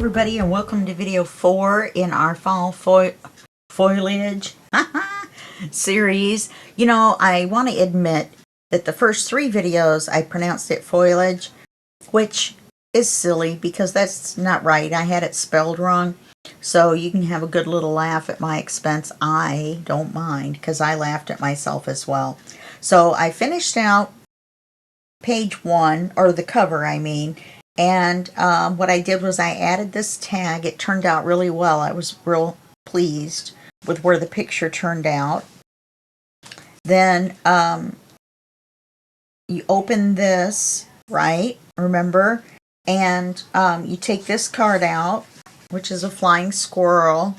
everybody, and welcome to video 4 in our fall foliage series. You know, I want to admit that the first 3 videos I pronounced it foliage, which is silly because that's not right. I had it spelled wrong. So you can have a good little laugh at my expense. I don't mind because I laughed at myself as well. So I finished out page 1, or the cover I mean. And what I did was I added this tag. It turned out really well. I was real pleased with where the picture turned out. Then you open this, right? Remember? And you take this card out, which is a flying squirrel.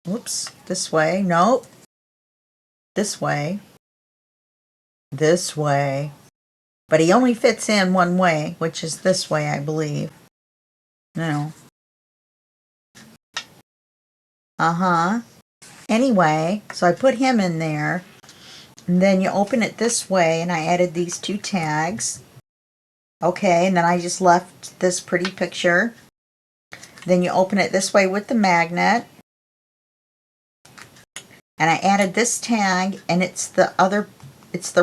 Whoops, this way. Nope. This way. This way. But he only fits in one way, which is this way, I believe. No. Anyway, so I put him in there. And then you open it this way, and I added these 2 tags. Okay, and then I just left this pretty picture. Then you open it this way with the magnet. And I added this tag, and it's the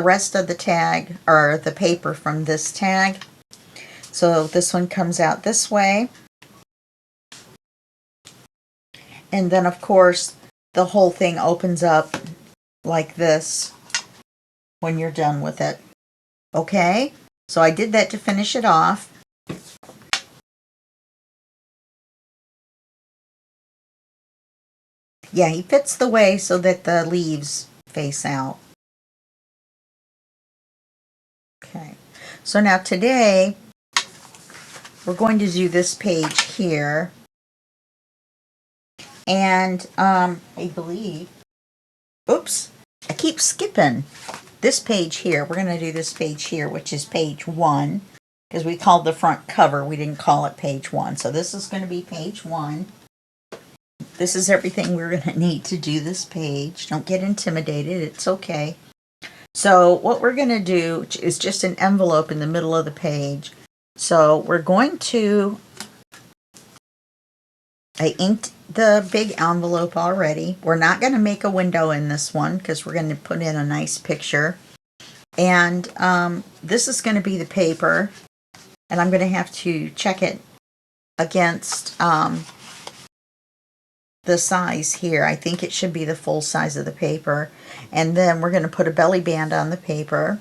rest of the tag, or the paper from this tag. So this one comes out this way. And then, of course, the whole thing opens up like this when you're done with it. Okay? So I did that to finish it off. Yeah, he fits the way so that the leaves face out. Okay. So now today, we're going to do this page here. And I believe, oops, I keep skipping this page here. We're going to do this page here, which is page 1, because we called the front cover. We didn't call it page 1. So this is going to be page 1. This is everything we're going to need to do this page. Don't get intimidated. It's okay. So what we're going to do is just an envelope in the middle of the page. So we're going to, I inked the big envelope already. We're not going to make a window in this one because we're going to put in a nice picture. And this is going to be the paper. And I'm going to have to check it against the size here. I think it should be the full size of the paper. And then we're going to put a belly band on the paper.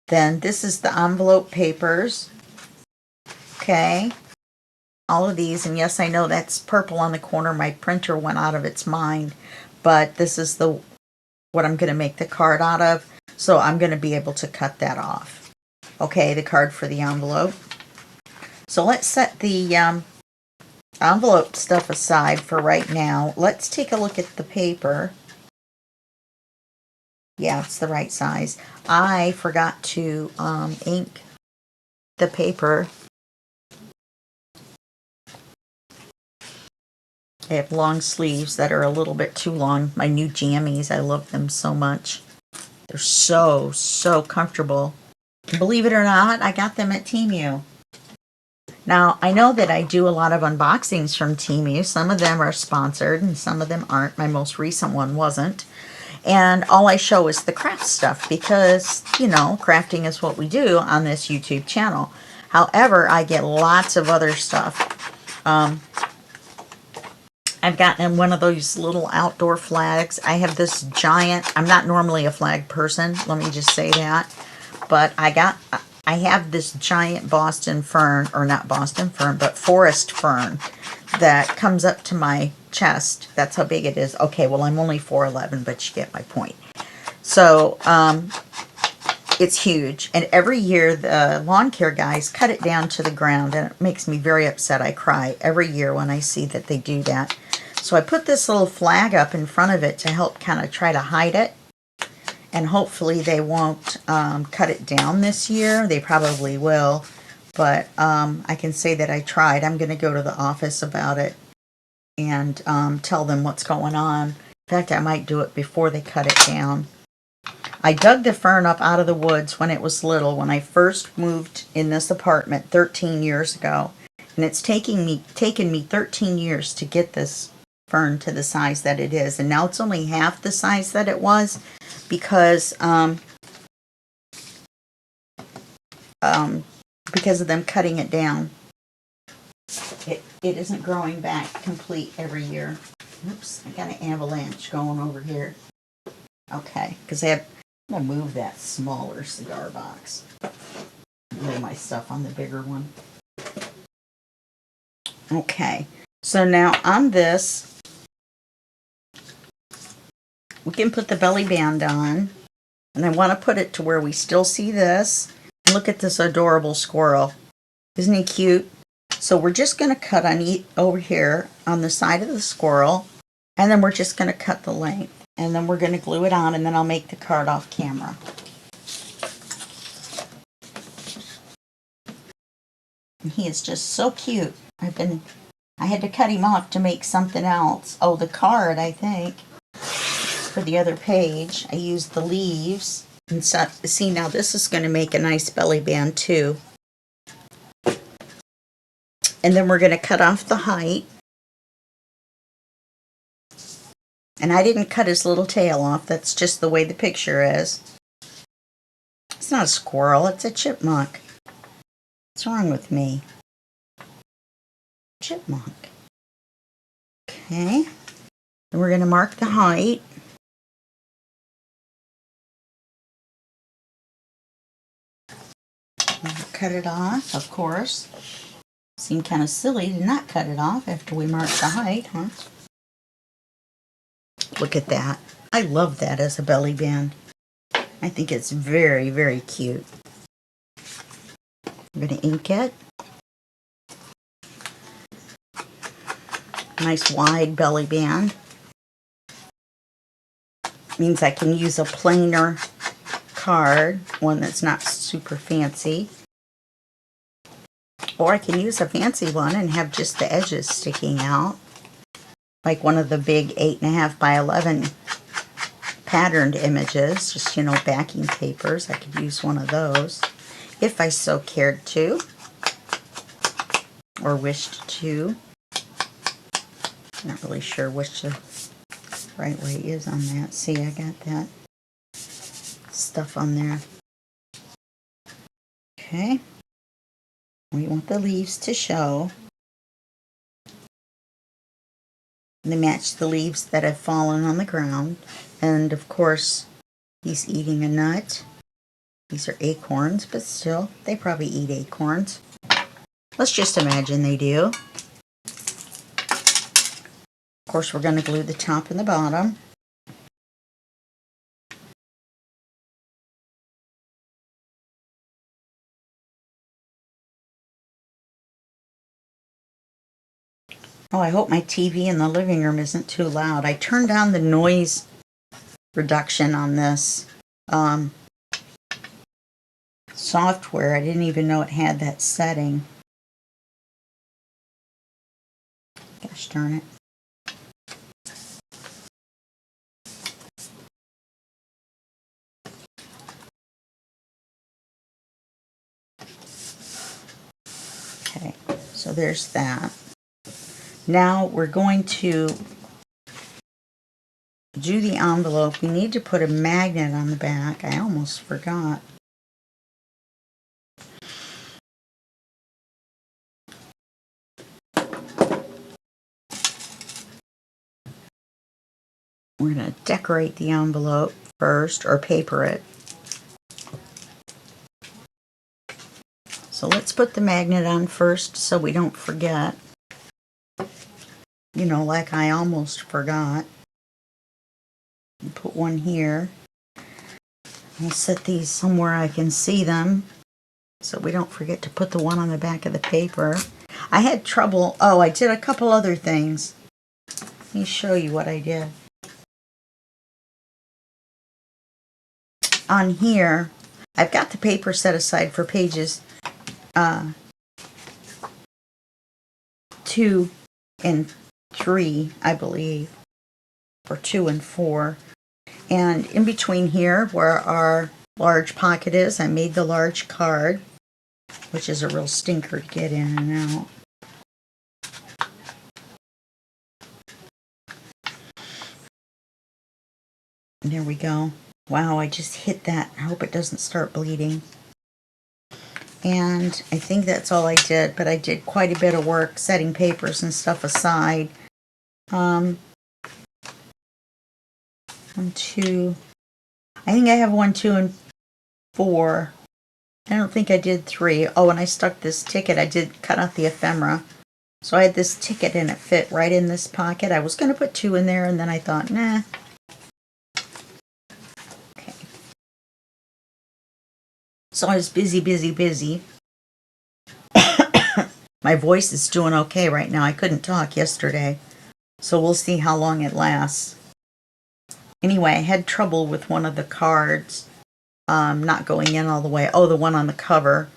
Then this is the envelope papers. Okay. All of these, and yes, I know that's purple on the corner. My printer went out of its mind, but this is what I'm going to make the card out of, so I'm going to be able to cut that off. Okay, the card for the envelope. So let's set the envelope stuff aside for right now. Let's take a look at the paper. Yeah, it's the right size. I forgot to ink the paper. I have long sleeves that are a little bit too long. My new jammies, I love them so much. They're so, so comfortable. Believe it or not, I got them at Temu. Now, I know that I do a lot of unboxings from Temu. Some of them are sponsored and some of them aren't. My most recent one wasn't. And all I show is the craft stuff because, you know, crafting is what we do on this YouTube channel. However, I get lots of other stuff. I've gotten one of those little outdoor flags. I have this giant, I'm not normally a flag person, let me just say that. But I have this giant Boston fern, or not Boston fern, but forest fern that comes up to my chest. That's how big it is. Okay, well, I'm only 4'11", but you get my point. So, it's huge. And every year, the lawn care guys cut it down to the ground, and it makes me very upset. I cry every year when I see that they do that. So I put this little flag up in front of it to help kind of try to hide it. And hopefully they won't cut it down this year. They probably will. But I can say that I tried. I'm going to go to the office about it and tell them what's going on. In fact, I might do it before they cut it down. I dug the fern up out of the woods when it was little, when I first moved in this apartment 13 years ago. And it's taken me 13 years to get this fern to the size that it is. And now it's only half the size that it was because of them cutting it down. It isn't growing back complete every year. Oops, I got an avalanche going over here. Okay, because I'm going to move that smaller cigar box. Lay my stuff on the bigger one. Okay, so now on this, we can put the belly band on. And I want to put it to where we still see this. Look at this adorable squirrel. Isn't he cute? So we're just going to cut on over here on the side of the squirrel. And then we're just going to cut the length. And then we're going to glue it on, and then I'll make the card off camera. And he is just so cute. I had to cut him off to make something else. Oh, the card, I think. For the other page, I used the leaves. And so, see, now this is going to make a nice belly band too. And then we're going to cut off the height. And I didn't cut his little tail off. That's just the way the picture is. It's not a squirrel. It's a chipmunk. What's wrong with me? Chipmunk. Okay. Then we're going to mark the height. Cut it off, of course. Seemed kind of silly to not cut it off after we marked the height, huh? Look at that. I love that as a belly band. I think it's very, very cute. I'm going to ink it. Nice wide belly band. Means I can use a plainer card, one that's not super fancy. Or I can use a fancy one and have just the edges sticking out. Like one of the big 8.5 by 11 patterned images, just, you know, backing papers. I could use one of those if I so cared to or wished to. Not really sure which the right way is on that. See, I got that stuff on there. Okay. We want the leaves to show. They match the leaves that have fallen on the ground. And of course, he's eating a nut. These are acorns, but still, they probably eat acorns. Let's just imagine they do. Of course, we're going to glue the top and the bottom. Oh, I hope my TV in the living room isn't too loud. I turned down the noise reduction on this software. I didn't even know it had that setting. Gosh darn it. Okay, so there's that. Now we're going to do the envelope. We need to put a magnet on the back. I almost forgot. We're going to decorate the envelope first, or paper it. So let's put the magnet on first so we don't forget. You know, like I almost forgot. Put one here. I'll set these somewhere I can see them so we don't forget to put the one on the back of the paper. I had trouble. Oh, I did a couple other things. Let me show you what I did. On here, I've got the paper set aside for pages 2 and 3, I believe, or 2 and 4. And in between here, where our large pocket is, I made the large card, which is a real stinker to get in and out. And there we go. Wow, I just hit that. I hope it doesn't start bleeding. And I think that's all I did, but I did quite a bit of work setting papers and stuff aside. 1, 2, I think I have 1, 2, and 4. I don't think I did 3. Oh, and I stuck this ticket. I did cut out the ephemera. So I had this ticket and it fit right in this pocket. I was going to put 2 in there, and then I thought, nah. Okay. So I was busy. My voice is doing okay right now. I couldn't talk yesterday. So we'll see how long it lasts. Anyway, I had trouble with one of the cards not going in all the way. Oh, the one on the cover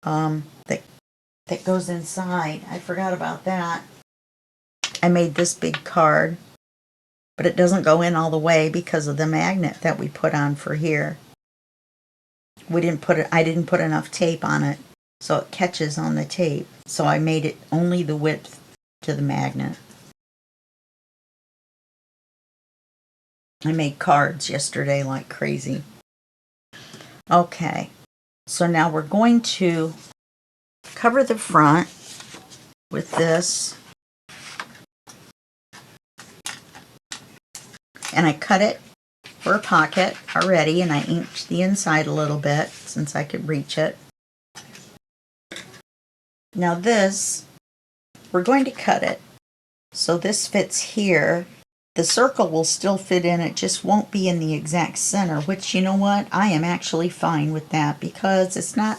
that goes inside. I forgot about that. I made this big card, but it doesn't go in all the way because of the magnet that we put on for here. I didn't put enough tape on it, so it catches on the tape. So I made it only the width to the magnet. I made cards yesterday like crazy. Okay, so now we're going to cover the front with this. And I cut it for a pocket already, and I inked the inside a little bit since I could reach it. Now this, we're going to cut it so this fits here. The circle will still fit in, it just won't be in the exact center, which, you know what, I am actually fine with that because it's not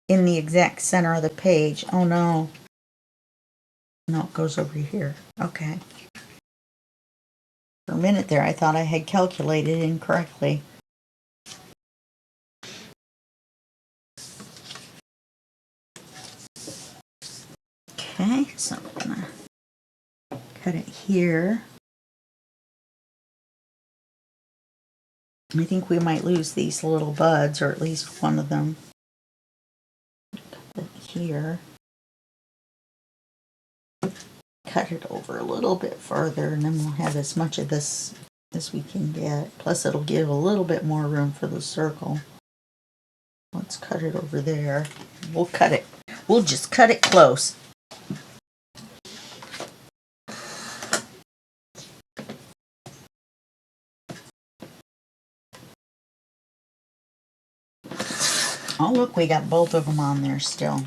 in the exact center of the page. Oh no. No, it goes over here. Okay. For a minute there, I thought I had calculated incorrectly. Okay, so I'm gonna cut it here. I think we might lose these little buds, or at least one of them. Cut it here. Cut it over a little bit further, and then we'll have as much of this as we can get. Plus, it'll give a little bit more room for the circle. Let's cut it over there. We'll cut it. We'll just cut it close. Oh, look, we got both of them on there still.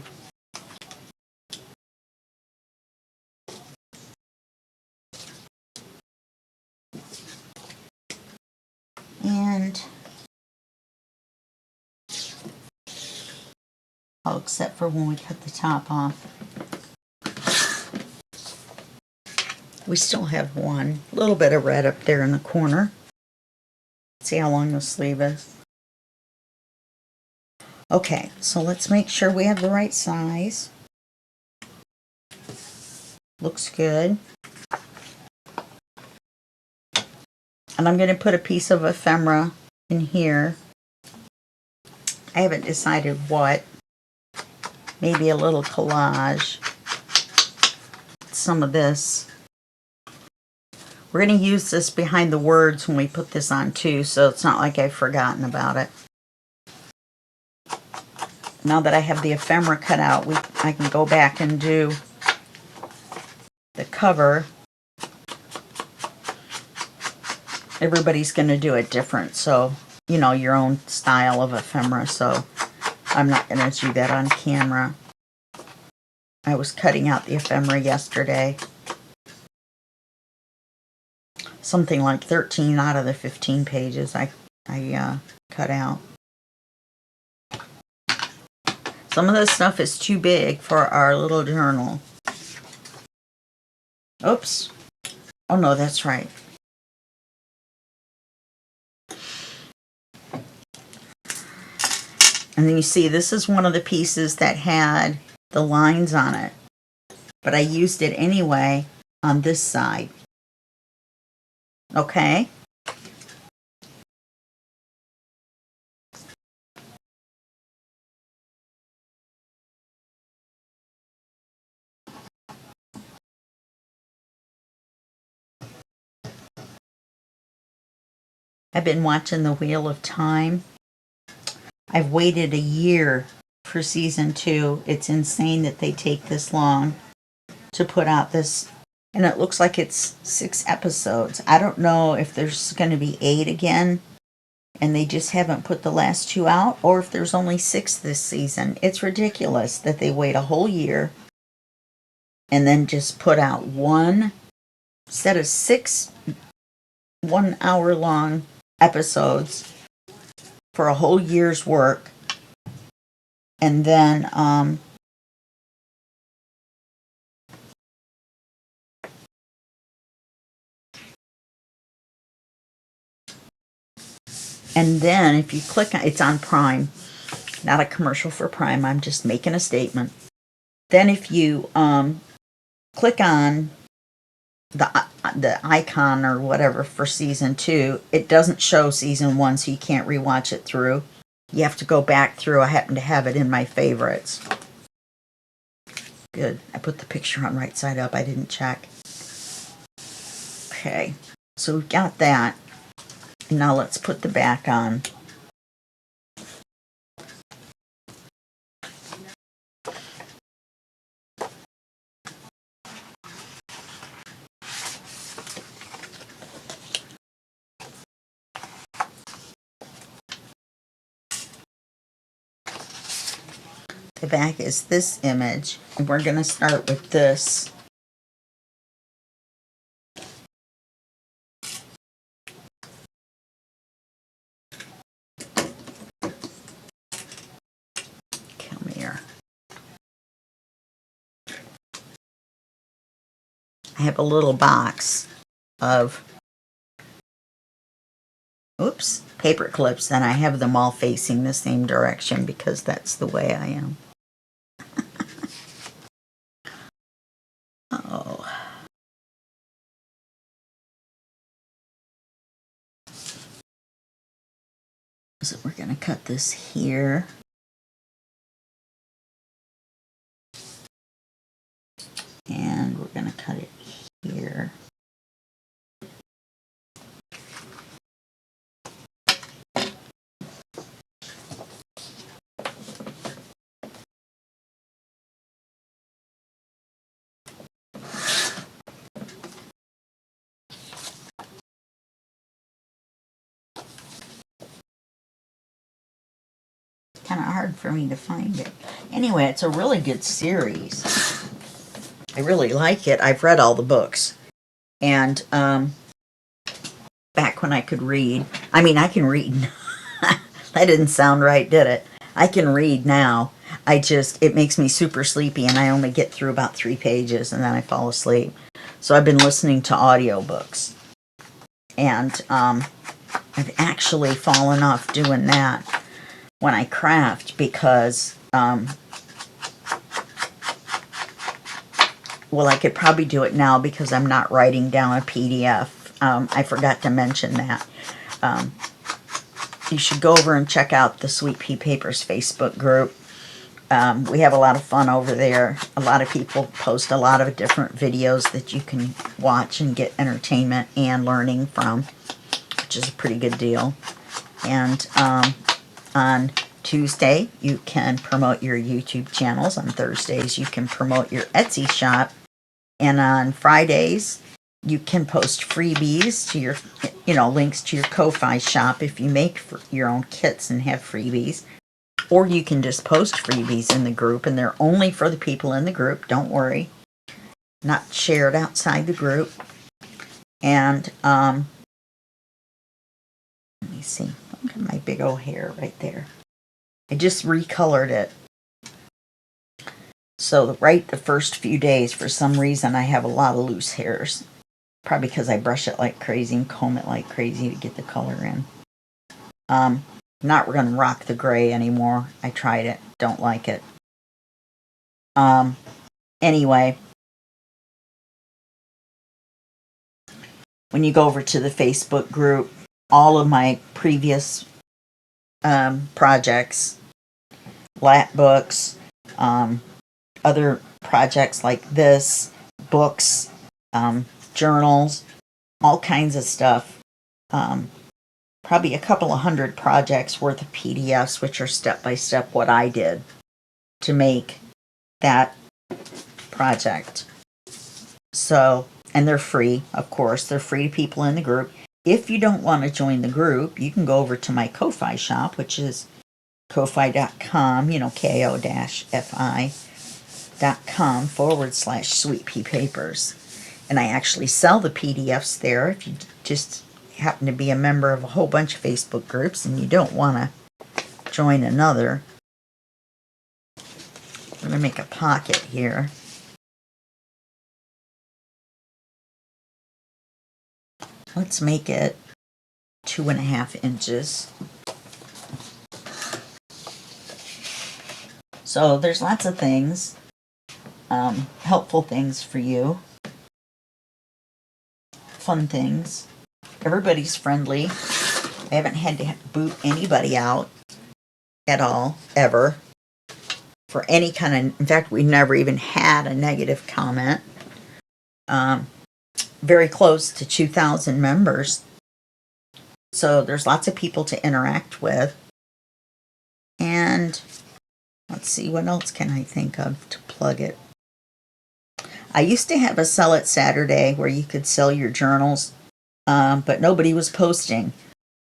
And, oh, except for when we cut the top off. We still have one little bit of red up there in the corner. See how long the sleeve is. Okay, so let's make sure we have the right size. Looks good. And I'm going to put a piece of ephemera in here. I haven't decided what. Maybe a little collage. Some of this. We're going to use this behind the words when we put this on too, so it's not like I've forgotten about it. Now that I have the ephemera cut out, I can go back and do the cover. Everybody's going to do it different, so, you know, your own style of ephemera, so I'm not going to do that on camera. I was cutting out the ephemera yesterday. Something like 13 out of the 15 pages I cut out. Some of this stuff is too big for our little journal. Oops. Oh no, that's right. And then you see, this is one of the pieces that had the lines on it. But I used it anyway on this side. Okay? I've been watching The Wheel of Time. I've waited a year for season 2. It's insane that they take this long to put out this. And it looks like it's 6 episodes. I don't know if there's going to be 8 again and they just haven't put the last 2 out, or if there's only 6 this season. It's ridiculous that they wait a whole year and then just put out one set of 6 1-hour long episodes for a whole year's work. And then if you click on, it's on Prime, not a commercial for Prime, I'm just making a statement. Then if you click on the icon or whatever for season 2, it doesn't show season 1, so you can't rewatch it through. You have to go back through. I happen to have it in my favorites. Good. I put the picture on right side up. I didn't check. Okay. So we've got that. Now let's put the back on. The back is this image, and we're going to start with this. Come here. I have a little box of paper clips, and I have them all facing the same direction because that's the way I am. Oh. So we're going to cut this here. And we're going to cut it here. Kind of hard for me to find it. Anyway, it's a really good series. I really like it. I've read all the books. And back when I could read, I mean, I can read. That didn't sound right, did it? I can read now. It makes me super sleepy, and I only get through about 3 pages and then I fall asleep. So I've been listening to audiobooks. And I've actually fallen off doing that when I craft because, well, I could probably do it now because I'm not writing down a PDF. I forgot to mention that. You should go over and check out the Sweet Pea Papers Facebook group. We have a lot of fun over there. A lot of people post a lot of different videos that you can watch and get entertainment and learning from, which is a pretty good deal. And on Tuesday, you can promote your YouTube channels. On Thursdays, you can promote your Etsy shop. And on Fridays, you can post freebies to your, links to your Ko-Fi shop if you make your own kits and have freebies. Or you can just post freebies in the group, and they're only for the people in the group. Don't worry. Not shared outside the group. And, let me see. Look at my big old hair right there. I just recolored it. So the first few days, for some reason, I have a lot of loose hairs. Probably because I brush it like crazy and comb it like crazy to get the color in. Not going to rock the gray anymore. I tried it. Don't like it. Anyway. When you go over to the Facebook group, all of my previous projects, lat books, other projects like this, books, journals, all kinds of stuff probably a couple of hundred projects worth of PDFs, which are step by step what I did to make that project. So, and they're free, of course. They're free to people in the group. If you don't want to join the group, you can go over to my Ko-Fi shop, which is ko-fi.com, ko-fi.com/Sweet Pea Papers. And I actually sell the PDFs there if you just happen to be a member of a whole bunch of Facebook groups and you don't want to join another. I'm going to make a pocket here. Let's make it 2.5 inches. So there's lots of things, helpful things for you, fun things. Everybody's friendly. I haven't had to boot anybody out at all, ever, for any kind of, in fact, we never even had a negative comment. Very close to 2,000 members. So there's lots of people to interact with. And let's see, what else can I think of to plug it? I used to have a Sell It Saturday where you could sell your journals, but nobody was posting.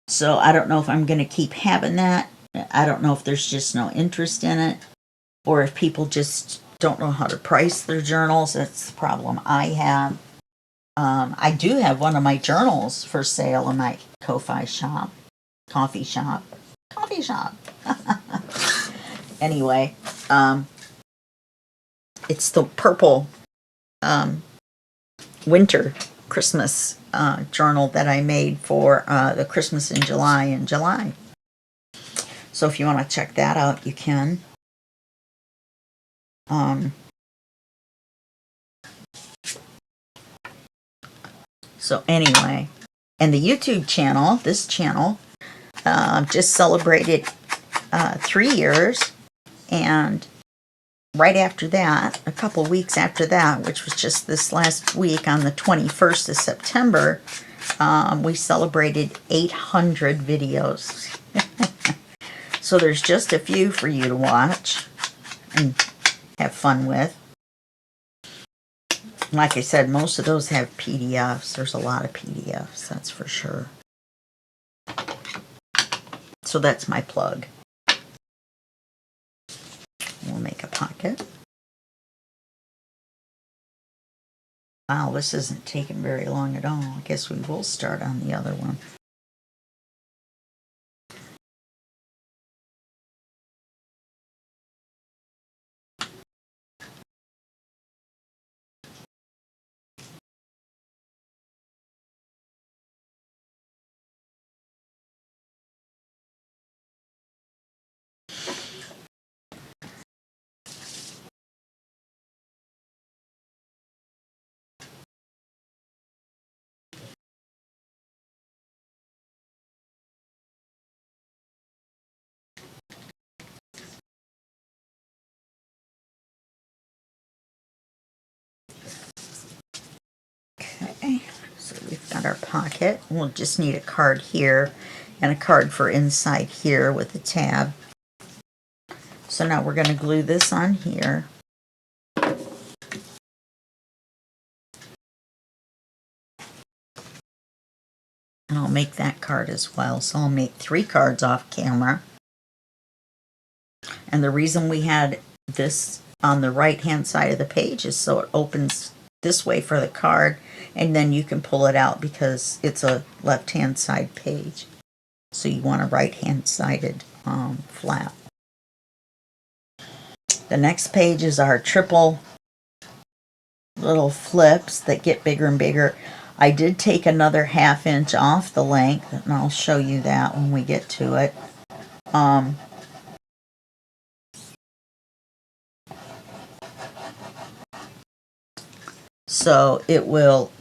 So I don't know if I'm going to keep having that. I don't know if there's just no interest in it, or if people just don't know how to price their journals. That's the problem I have. I do have one of my journals for sale in my Ko-Fi shop, coffee shop. Anyway, it's the purple winter Christmas journal that I made for the Christmas in July. So if you want to check that out, you can. So anyway, and the YouTube channel, this channel, just celebrated 3 years, and right after that, a couple weeks after that, which was just this last week on the 21st of September, we celebrated 800 videos. So there's just a few for you to watch and have fun with. Like I said, most of those have PDFs. There's a lot of PDFs, that's for sure. So that's my plug. We'll make a pocket. Wow, this isn't taking very long at all. I guess we will start on the other one. Okay, so we've got our pocket. We'll just need a card here and a card for inside here with a tab. So now we're going to glue this on here. And I'll make that card as well. So I'll make 3 cards off camera. And the reason we had this on the right hand side of the page is so it opens this way for the card, and then you can pull it out because it's a left hand side page. So you want a right hand sided flap. The next page is our triple little flips that get bigger and bigger. I did take another 1/2 inch off the length, and I'll show you that when we get to it. So it will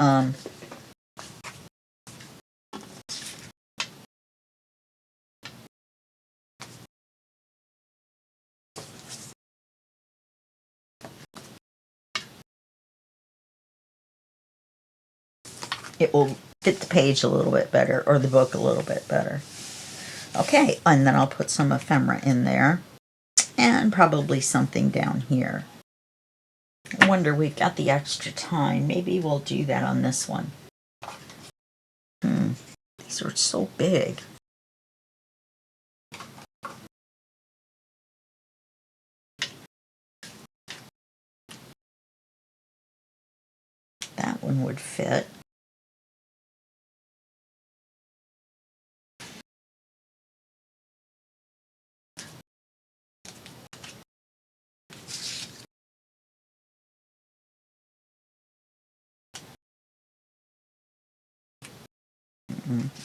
fit the page a little bit better, or the book a little bit better. Okay, and then I'll put some ephemera in there, and probably something down here. I wonder, we've got the extra time. Maybe we'll do that on this one. These are so big. That one would fit.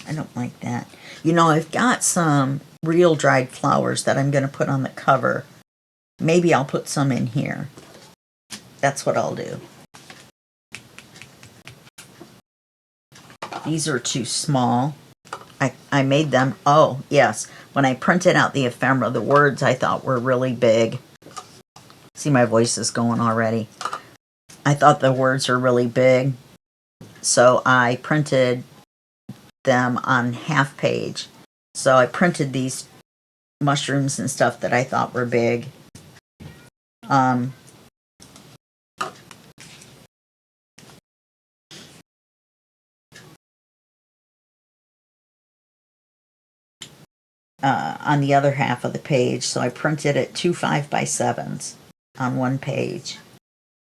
I don't like that. You know, I've got some real dried flowers that I'm going to put on the cover. Maybe I'll put some in here. That's what I'll do. These are too small. I made them, oh yes, when I printed out the ephemera, the words I thought were really big. See, my voice is going already. I thought the words were really big, so I printed them on half page. So I printed these mushrooms and stuff that I thought were big. On the other half of the page, so I printed it 2 5x7s on one page,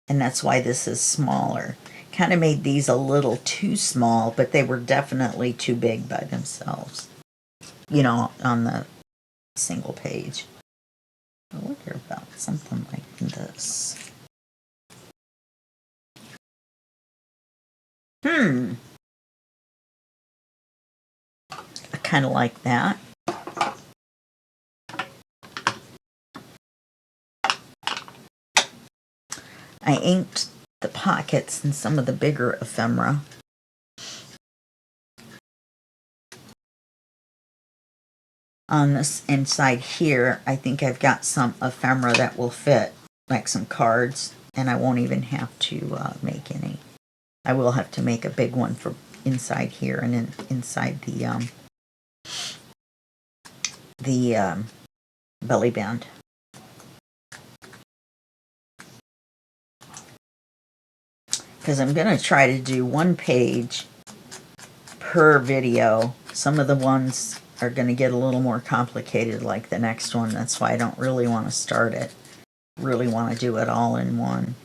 and that's why this is smaller. Kind of made these a little too small, but they were definitely too big by themselves, you know, on the single page. I wonder about something like this. I kind of like that. I inked the pockets and some of the bigger ephemera. On this inside here, I think I've got some ephemera that will fit, like some cards, and I won't even have to make any. I will have to make a big one for inside here and inside the belly band. Because I'm going to try to do one page per video. Some of the ones are going to get a little more complicated, like the next one. That's why I don't really want to start it. Really want to do it all in one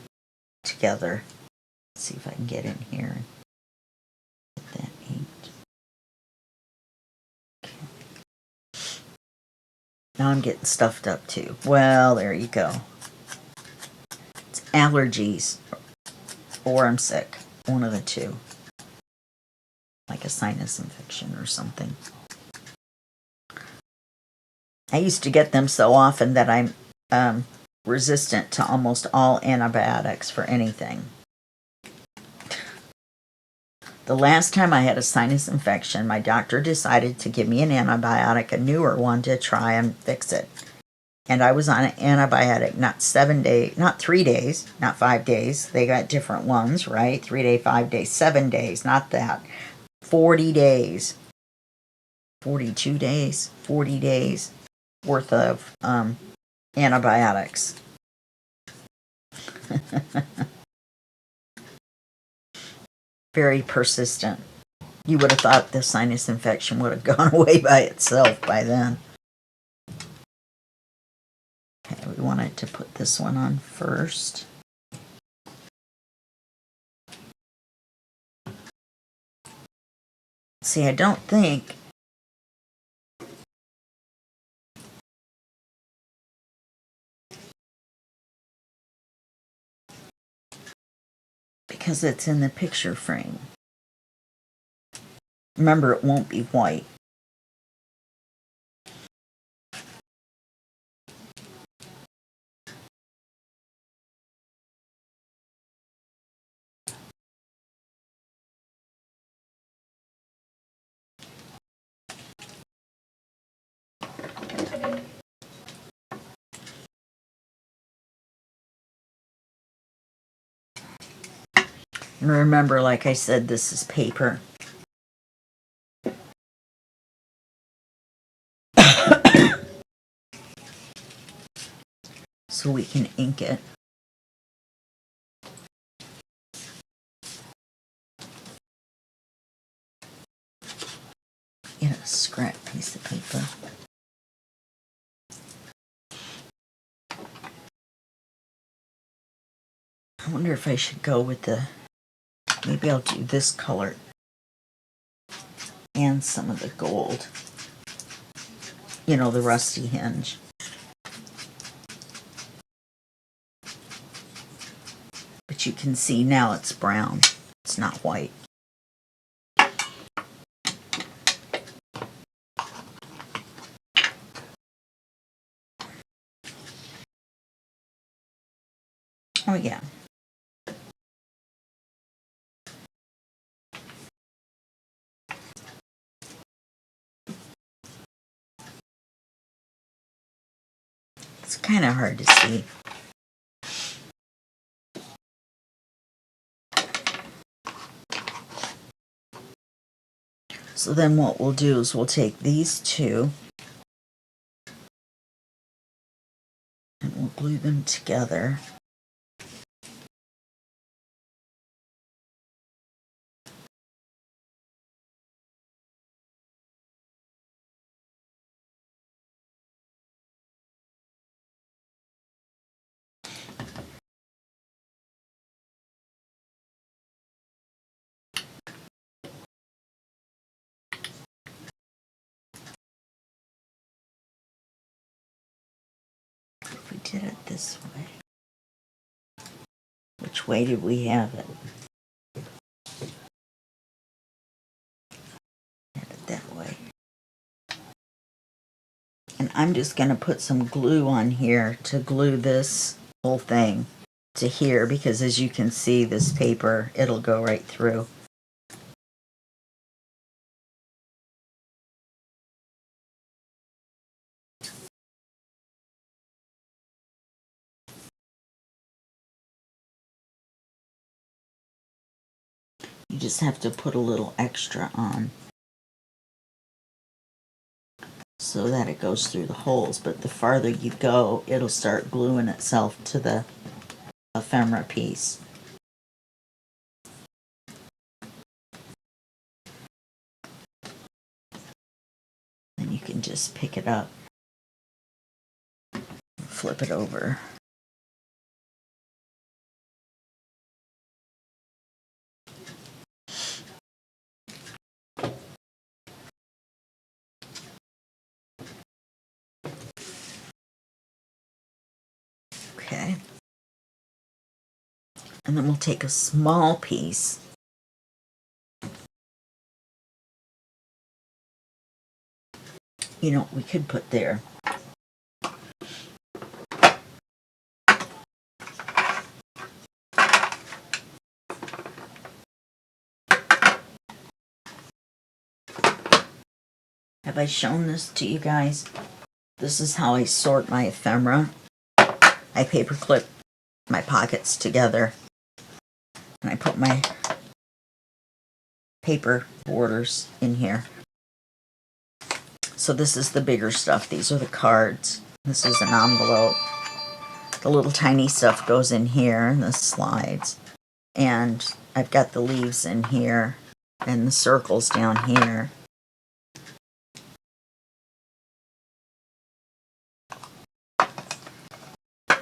together. Let's see if I can get in here and get that inked. Okay. Now I'm getting stuffed up too. Well, there you go. It's allergies, or I'm sick. One of the two. Like a sinus infection or something. I used to get them so often that I'm resistant to almost all antibiotics for anything. The last time I had a sinus infection, my doctor decided to give me an antibiotic, a newer one, to try and fix it. And I was on an antibiotic, not 7 days, not 3 days, not 5 days. They got different ones, right? 3 days, 5 days, 7 days, not that. 40 days. 42 days, 40 days worth of antibiotics. Very persistent. You would have thought the sinus infection would have gone away by itself by then. Okay, we wanted to put this one on first. See, I don't think because it's in the picture frame. Remember, it won't be white. And remember, like I said, this is paper. so we can ink it. Get a scrap piece of paper. I wonder if I should go with maybe I'll do this color and some of the gold. You know, the rusty hinge. But you can see now it's brown. It's not white. Oh yeah. It's kind of hard to see. So then what we'll do is we'll take these two and we'll glue them together. If we did it this way, which way did we have it? Had it that way. And I'm just going to put some glue on here to glue this whole thing to here, because as you can see, this paper, it'll go right through. You just have to put a little extra on so that it goes through the holes, but the farther you go, it'll start gluing itself to the ephemera piece. Then you can just pick it up, flip it over. Okay. And then we'll take a small piece we could put there. Have I shown this to you guys? This is how I sort my ephemera. I paper clip my pockets together and I put my paper borders in here. So this is the bigger stuff. These are the cards. This is an envelope. The little tiny stuff goes in here and the slides. And I've got the leaves in here and the circles down here.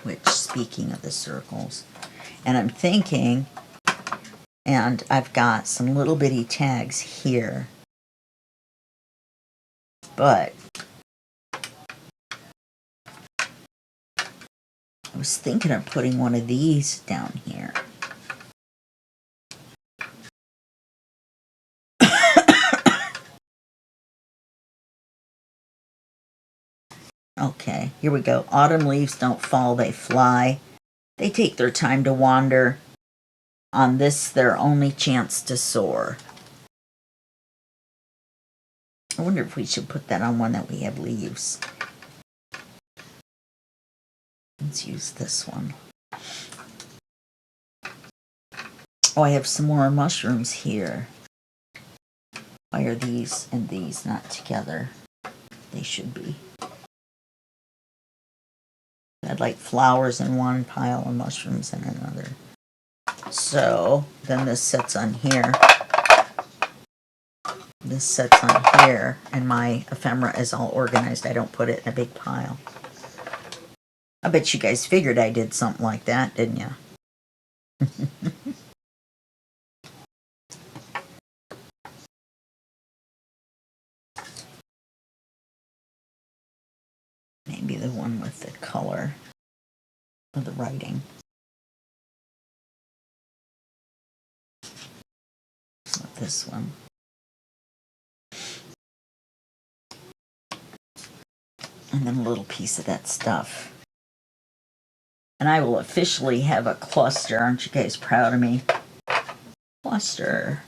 Which, speaking of the circles, and I'm thinking, and I've got some little bitty tags here, but I was thinking of putting one of these down here. Okay, here we go. Autumn leaves don't fall, they fly. They take their time to wander. On this, their only chance to soar. I wonder if we should put that on one that we have leaves. Let's use this one. Oh, I have some more mushrooms here. Why are these and these not together? They should be. had like flowers in one pile and mushrooms in another. So then this sits on here. This sits on here, and my ephemera is all organized. I don't put it in a big pile. I bet you guys figured I did something like that, didn't you? Maybe the one with the color of the writing. Not this one. And then a little piece of that stuff. And I will officially have a cluster. Aren't you guys proud of me? Cluster.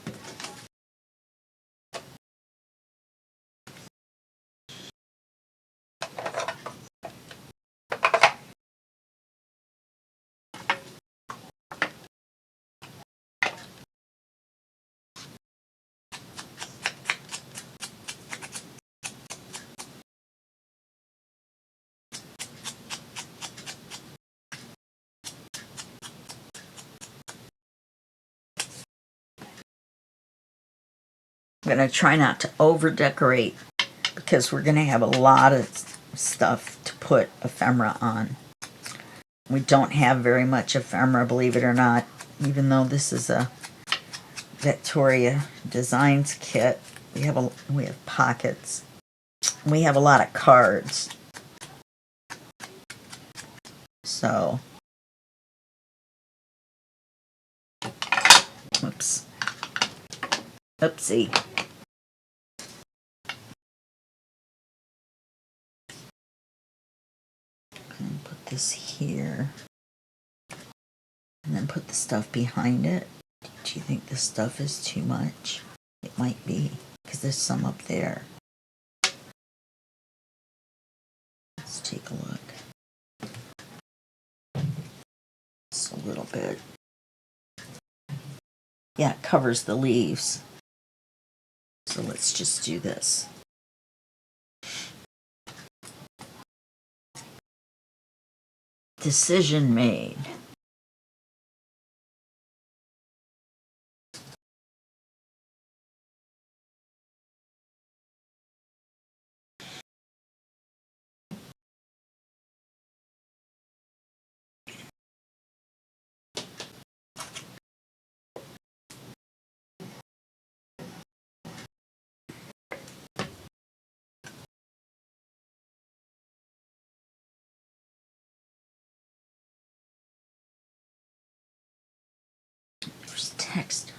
I'm going to try not to over decorate because we're going to have a lot of stuff to put ephemera on. We don't have very much ephemera, believe it or not, even though this is a Victoria Designs kit. We have pockets. We have a lot of cards. So, oops. Oopsie. And put this here. And then put the stuff behind it. Do you think this stuff is too much? It might be, because there's some up there. Let's take a look. Just a little bit. Yeah, it covers the leaves. So let's just do this. Decision made. There's text.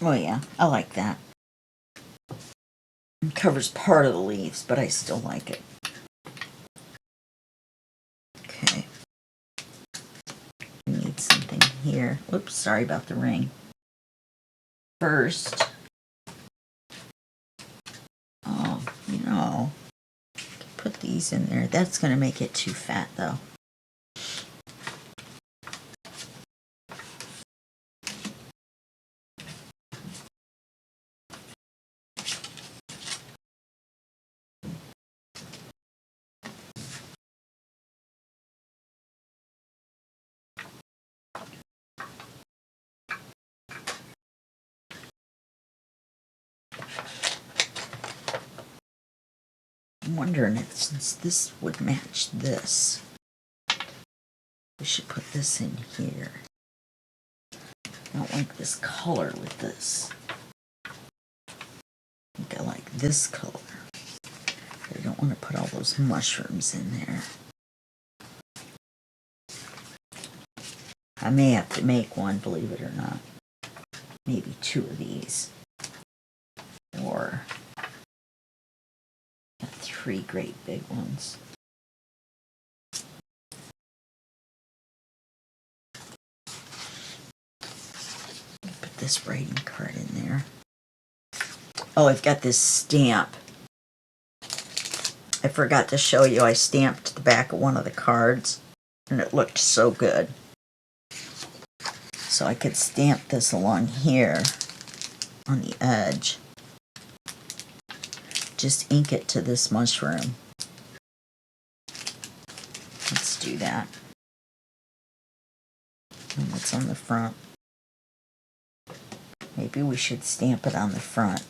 Oh yeah, I like that. It covers part of the leaves, but I still like it. Okay. We need something here. Whoops, sorry about the ring. First, put these in there. That's going to make it too fat though. I'm wondering if, since this would match this, we should put this in here. I don't like this color with this. I think I like this color. But I don't want to put all those mushrooms in there. I may have to make one, believe it or not. maybe 2 of these. Or 3 great big ones. Put this writing card in there. Oh, I've got this stamp. I forgot to show you. I stamped the back of one of the cards, and it looked so good. So I could stamp this along here on the edge. Just ink it to this mushroom. Let's do that. And what's on the front? Maybe we should stamp it on the front.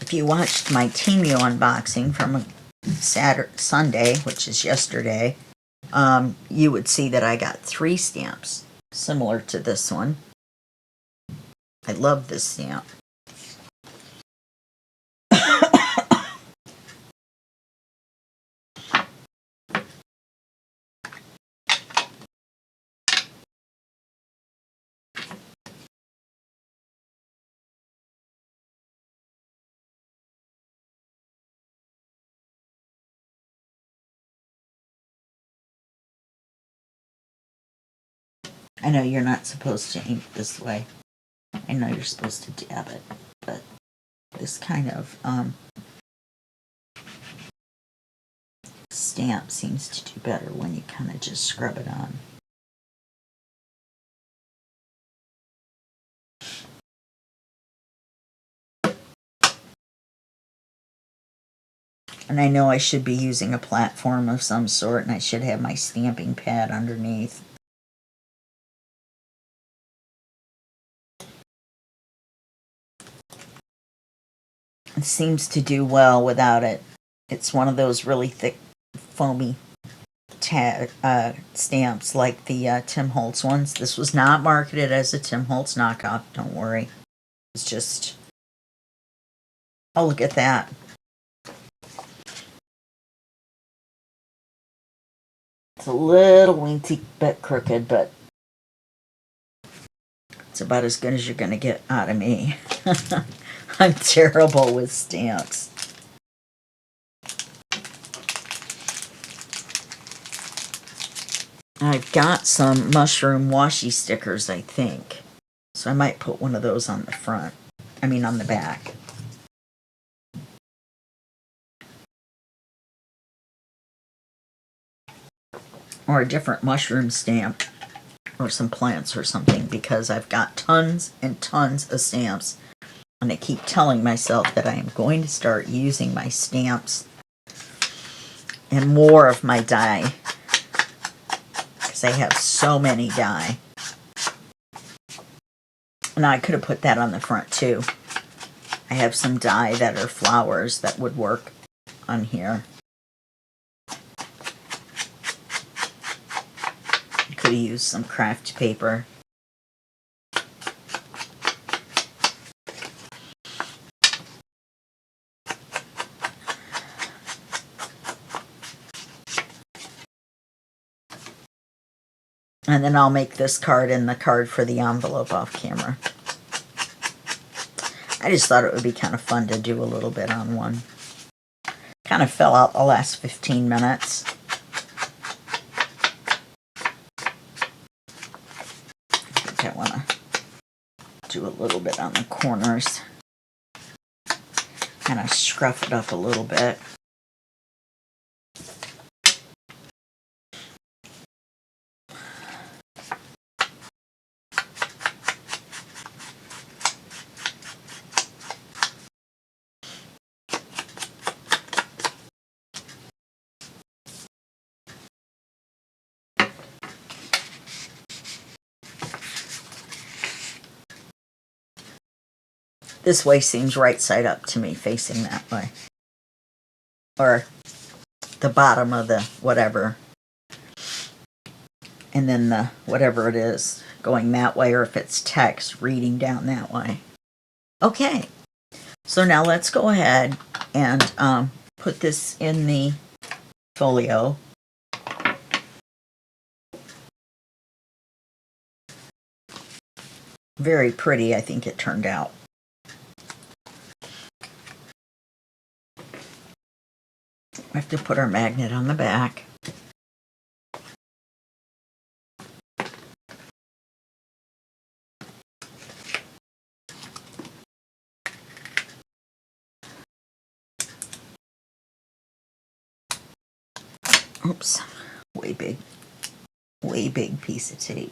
If you watched my Temu unboxing from a Sunday, which is yesterday, you would see that I got 3 stamps similar to this one. I love this stamp. I know you're not supposed to ink this way. I know you're supposed to dab it, but this kind of stamp seems to do better when you kind of just scrub it on. And I know I should be using a platform of some sort, and I should have my stamping pad underneath. It seems to do well without it. It's one of those really thick, foamy stamps like the Tim Holtz ones. This was not marketed as a Tim Holtz knockoff, don't worry. It's just... oh, look at that. It's a little wincy bit crooked, but it's about as good as you're going to get out of me. I'm terrible with stamps. I've got some mushroom washi stickers, I think. So I might put one of those on the front. I mean, on the back. Or a different mushroom stamp. Or some plants or something. Because I've got tons and tons of stamps. And I keep telling myself that I am going to start using my stamps and more of my die. Because I have so many die. Now I could have put that on the front too. I have some die that are flowers that would work on here. I could have used some craft paper. And then I'll make this card and the card for the envelope off camera. I just thought it would be kind of fun to do a little bit on one. Kind of fell out the last 15 minutes. I think I want to do a little bit on the corners. Kind of scruff it up a little bit. This way seems right side up to me, facing that way. Or the bottom of the whatever. And then the whatever it is going that way, or if it's text reading down that way. Okay, so now let's go ahead and put this in the folio. Very pretty, I think it turned out. We have to put our magnet on the back. Oops, way big piece of tape.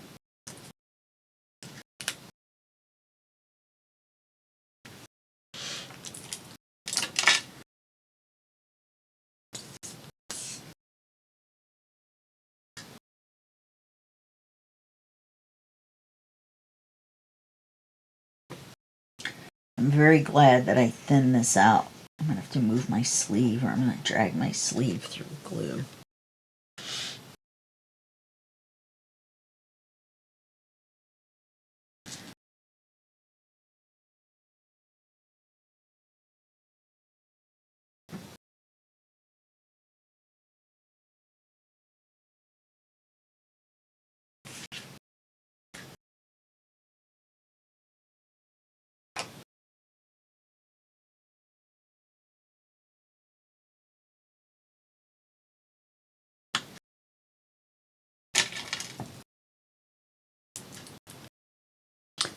I'm very glad that I thinned this out. I'm going to have to move my sleeve, or I'm going to drag my sleeve through glue.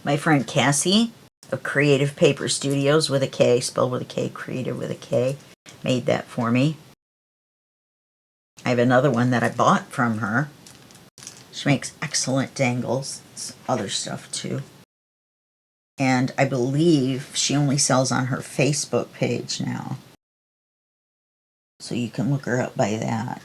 My friend Cassie of Creative Paper Studios, with a K, spelled with a K, creative with a K, made that for me. I have another one that I bought from her. She makes excellent dangles. It's other stuff too. And I believe she only sells on her Facebook page now. So you can look her up by that.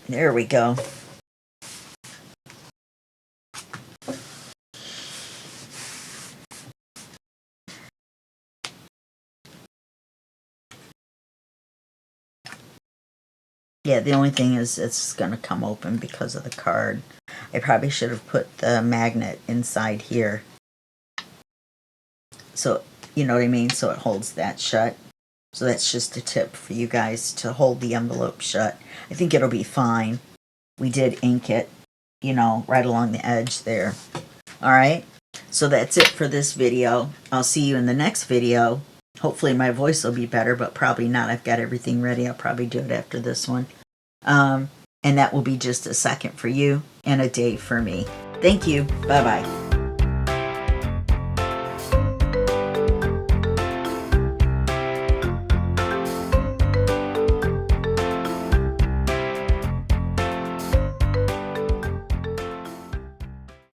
There we go. Yeah, the only thing is it's going to come open because of the card. I probably should have put the magnet inside here. So, you know what I mean? So it holds that shut. So that's just a tip for you guys to hold the envelope shut. I think it'll be fine. We did ink it, you know, right along the edge there. All right. So that's it for this video. I'll see you in the next video. Hopefully my voice will be better, but probably not. I've got everything ready. I'll probably do it after this one. And that will be just a second for you and a day for me. Thank you. Bye-bye.